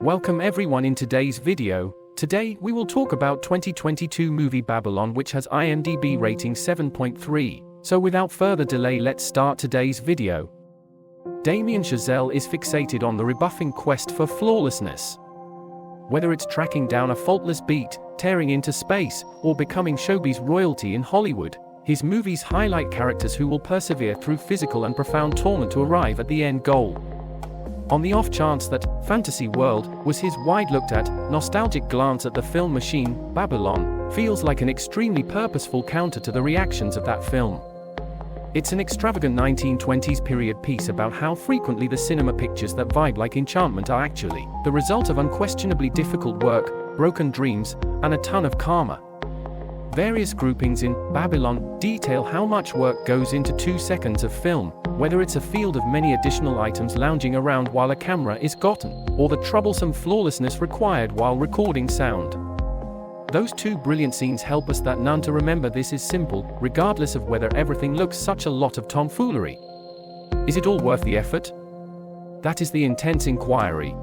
Welcome everyone in today's video. Today, we will talk about 2022 movie Babylon, which has IMDb rating 7.3. So without further delay, let's start today's video. Damien Chazelle is fixated on the rebuffing quest for flawlessness. Whether it's tracking down a faultless beat, tearing into space, or becoming showbiz royalty in Hollywood, his movies highlight characters who will persevere through physical and profound torment to arrive at the end goal. On the off chance that Fantasy World was his wide looked at, nostalgic glance at the film machine, Babylon feels like an extremely purposeful counter to the reactions of that film. It's an extravagant 1920s period piece about how frequently the cinema pictures that vibe like enchantment are actually the result of unquestionably difficult work, broken dreams, and a ton of karma. Various groupings in Babylon detail how much work goes into 2 seconds of film, whether it's a field of many additional items lounging around while a camera is gotten, or the troublesome flawlessness required while recording sound. Those two brilliant scenes help us that none to remember this is simple, regardless of whether everything looks such a lot of tomfoolery. Is it all worth the effort? That is the intense inquiry.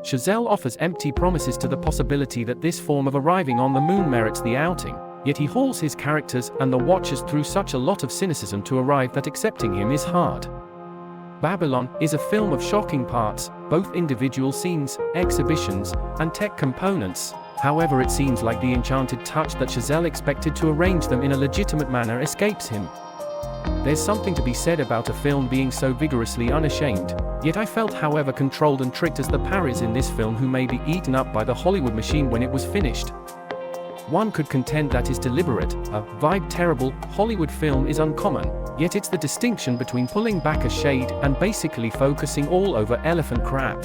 Chazelle offers empty promises to the possibility that this form of arriving on the moon merits the outing, yet he hauls his characters and the watchers through such a lot of cynicism to arrive that accepting him is hard. Babylon is a film of shocking parts, both individual scenes, exhibitions, and tech components. However, it seems like the enchanted touch that Chazelle expected to arrange them in a legitimate manner escapes him. There's something to be said about a film being so vigorously unashamed, yet I felt however controlled and tricked as the Paris in this film who may be eaten up by the Hollywood machine when it was finished. One could contend that is deliberate. A vibe terrible Hollywood film is uncommon, yet it's the distinction between pulling back a shade and basically focusing all over elephant crap.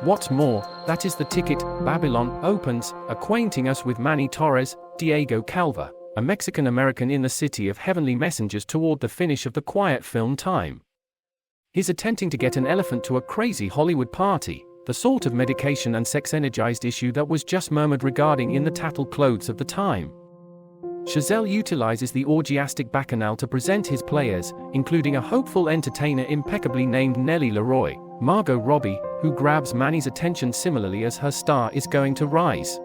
What's more, that is the ticket. Babylon opens, acquainting us with Manny Torres, Diego Calva, a Mexican-American in the city of heavenly messengers toward the finish of the quiet film time. He's attempting to get an elephant to a crazy Hollywood party, the sort of medication and sex-energized issue that was just murmured regarding in the tattered clothes of the time. Chazelle utilizes the orgiastic bacchanal to present his players, including a hopeful entertainer impeccably named Nellie Leroy, Margot Robbie, who grabs Manny's attention similarly as her star is going to rise.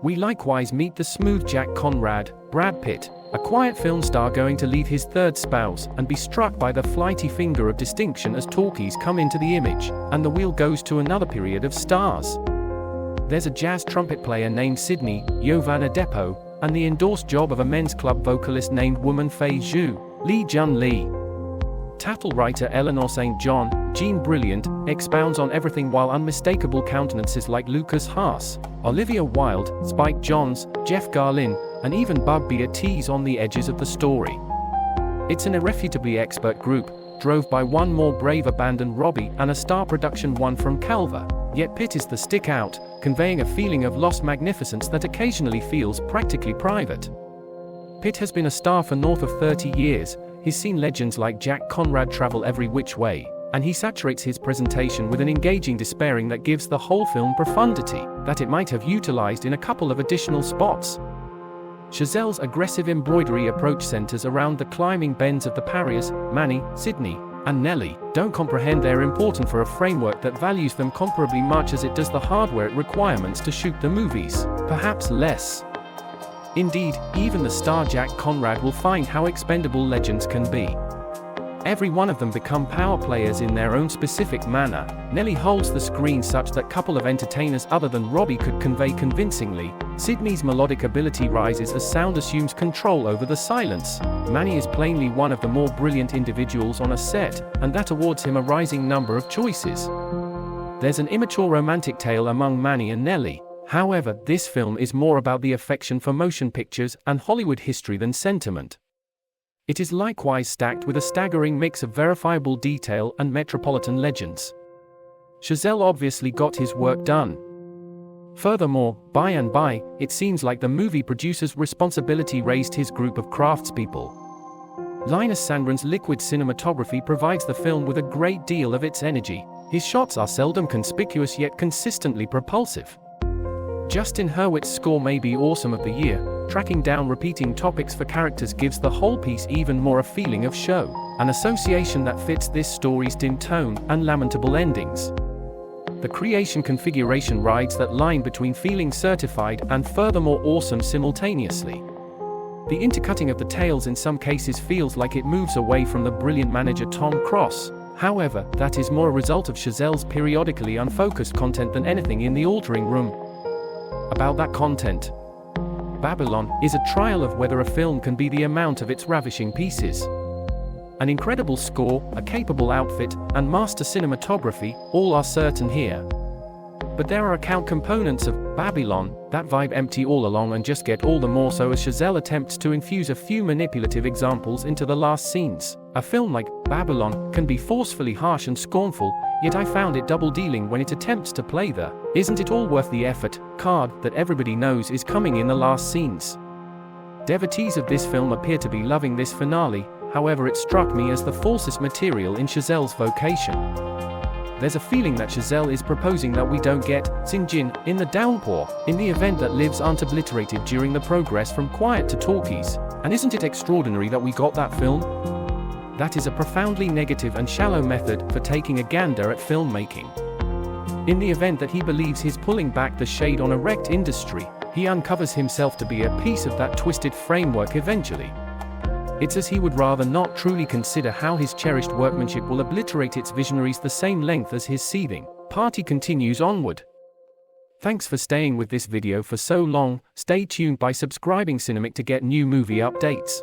We likewise meet the smooth Jack Conrad, Brad Pitt, a quiet film star going to leave his third spouse and be struck by the flighty finger of distinction as talkies come into the image, and the wheel goes to another period of stars. There's a jazz trumpet player named Sydney Giovanna Depo, and the endorsed job of a men's club vocalist named Woman Fei Zhu, Lee Jun Lee. Tattle writer Eleanor St. John, Jean Brilliant, expounds on everything while unmistakable countenances like Lucas Haas, Olivia Wilde, Spike Jonze, Jeff Garlin, and even Bugbear tease on the edges of the story. It's an irrefutably expert group, drove by one more brave abandoned Robbie and a star production one from Calva, yet Pitt is the stick out, conveying a feeling of lost magnificence that occasionally feels practically private. Pitt has been a star for north of 30 years, he's seen legends like Jack Conrad travel every which way, and he saturates his presentation with an engaging despairing that gives the whole film profundity that it might have utilized in a couple of additional spots. Chazelle's aggressive embroidery approach centers around the climbing bends of the pariahs. Manny, Sydney, and Nellie don't comprehend they're important for a framework that values them comparably much as it does the hardware requirements to shoot the movies, perhaps less. Indeed, even the star Jack Conrad will find how expendable legends can be. Every one of them become power players in their own specific manner. Nellie holds the screen such that couple of entertainers other than Robbie could convey convincingly. Sydney's melodic ability rises as sound assumes control over the silence. Manny is plainly one of the more brilliant individuals on a set, and that awards him a rising number of choices. There's an immature romantic tale among Manny and Nellie. However, this film is more about the affection for motion pictures and Hollywood history than sentiment. It is likewise stacked with a staggering mix of verifiable detail and metropolitan legends. Chazelle obviously got his work done. Furthermore, by and by, it seems like the movie producer's responsibility raised his group of craftspeople. Linus Sandgren's liquid cinematography provides the film with a great deal of its energy. His shots are seldom conspicuous yet consistently propulsive. Justin Hurwitz's score may be awesome of the year, tracking down repeating topics for characters gives the whole piece even more a feeling of show, an association that fits this story's dim tone and lamentable endings. The creation configuration rides that line between feeling certified and furthermore awesome simultaneously. The intercutting of the tales in some cases feels like it moves away from the brilliant manager Tom Cross. However, that is more a result of Chazelle's periodically unfocused content than anything in the altering room. About that content. Babylon is a trial of whether a film can be the amount of its ravishing pieces. An incredible score, a capable outfit, and master cinematography, all are certain here. But there are account components of Babylon that vibe empty all along and just get all the more so as Chazelle attempts to infuse a few manipulative examples into the last scenes. A film like Babylon can be forcefully harsh and scornful, yet I found it double-dealing when it attempts to play the "isn't it all worth the effort" card that everybody knows is coming in the last scenes. Devotees of this film appear to be loving this finale, however it struck me as the falsest material in Chazelle's vocation. There's a feeling that Chazelle is proposing that we don't get Sinjin in the downpour, in the event that lives aren't obliterated during the progress from quiet to talkies, and isn't it extraordinary that we got that film? That is a profoundly negative and shallow method for taking a gander at filmmaking. In the event that he believes he's pulling back the shade on a wrecked industry, he uncovers himself to be a piece of that twisted framework eventually. It's as he would rather not truly consider how his cherished workmanship will obliterate its visionaries the same length as his seething party continues onward. Thanks for staying with this video for so long. Stay tuned by subscribing Cinemic to get new movie updates.